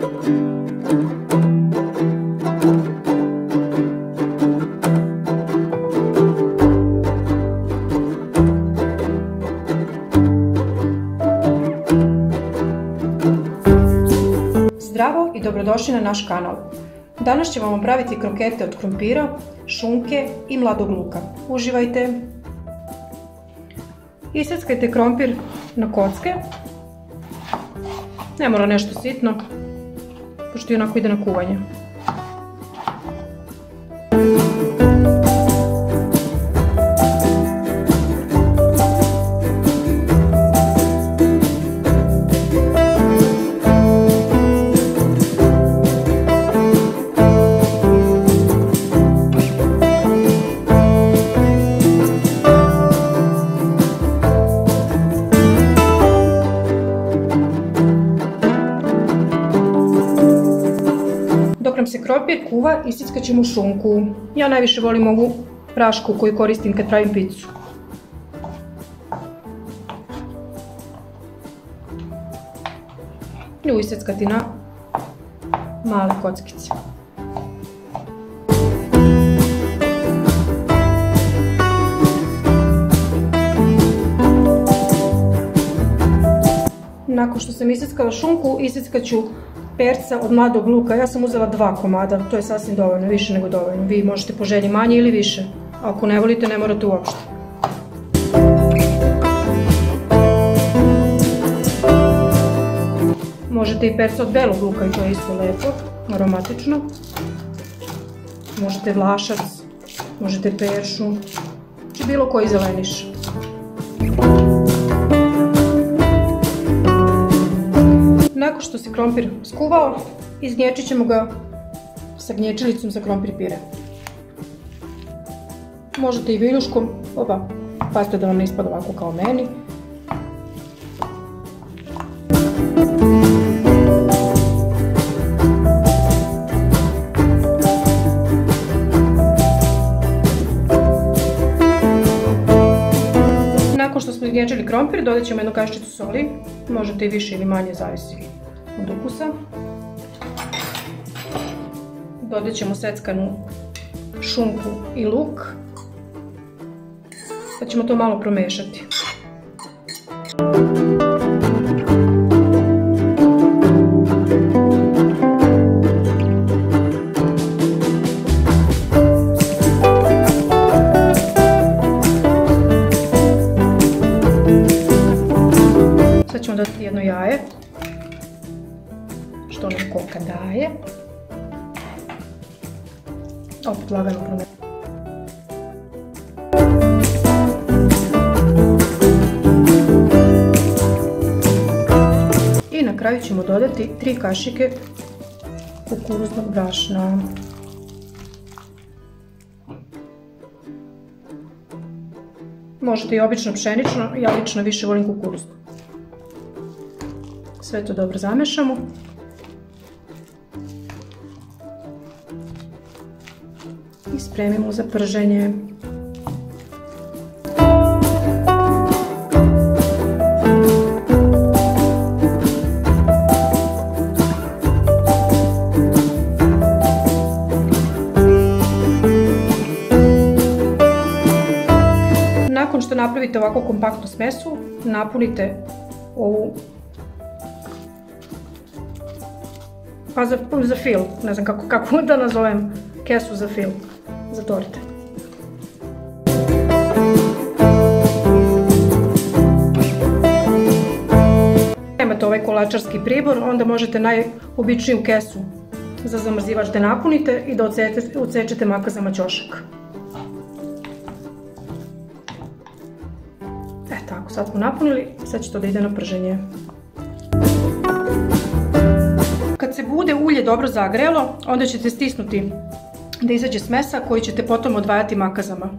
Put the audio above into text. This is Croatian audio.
Zdravo i dobrodošli na naš kanal. Danas ćemo vam praviti krokete od krumpira, šunke i mladog luka. Uživajte! Iseckajte krompir na kocke. Ne mora nešto sitno, pošto i onako ide na kuvanje. Dok nam se krompir kuva, isickat ćemo šunku. Ja najviše volim ovu prašku koju koristim kad pravim picu. Nju iseckati na male kockice. Nakon što sam iseckala šunku, iseckat ću perca od mladog luka. Ja sam uzela 2 komada, to je sasvim dovoljno, više nego dovoljno. Vi možete po želji manje ili više. Ako ne volite, ne morate uopšte. Možete i perca od belog luka i to je isto lepo, aromatično. Možete vlašac, možete peršu, znači bilo koji zeleniš. Nakon što se krompir skuvao, izgnječit ćemo ga sa gnječilicom za krompir pire. Možete i viljuškom, pazite da vam ne ispada ovako kao meni. Nakon što smo izgnječili krompir, dodat ćemo jednu kaščicu soli, možete i više ili manje, zavisi od ukusa. Dodat ćemo seckanu šunku i luk, pa ćemo to malo promešati. Sad ćemo dodati jedno jaje, što nam koka daje. Opet lagano promešati. I na kraju ćemo dodati 3 kašike kukuruznog brašna. Možete i obično pšenično, ja lično više volim kukuruzno. Sve to dobro zamešamo. I spremimo za prženje. Nakon što napravite ovako kompaktnu smesu, napunite ovu za fil, ne znam kako da nazovem, kesu za fil, za torte. Nemate ovaj kolačarski pribor, onda možete najobičniju kesu za zamrzivač da napunite i da odsečete makazama ćošak. Tako, sad smo napunili, sad će to da ide na prženje. Kad se bude ulje dobro zagrelo, onda ćete stisnuti da izađe smesa koju ćete potom odvajati makazama.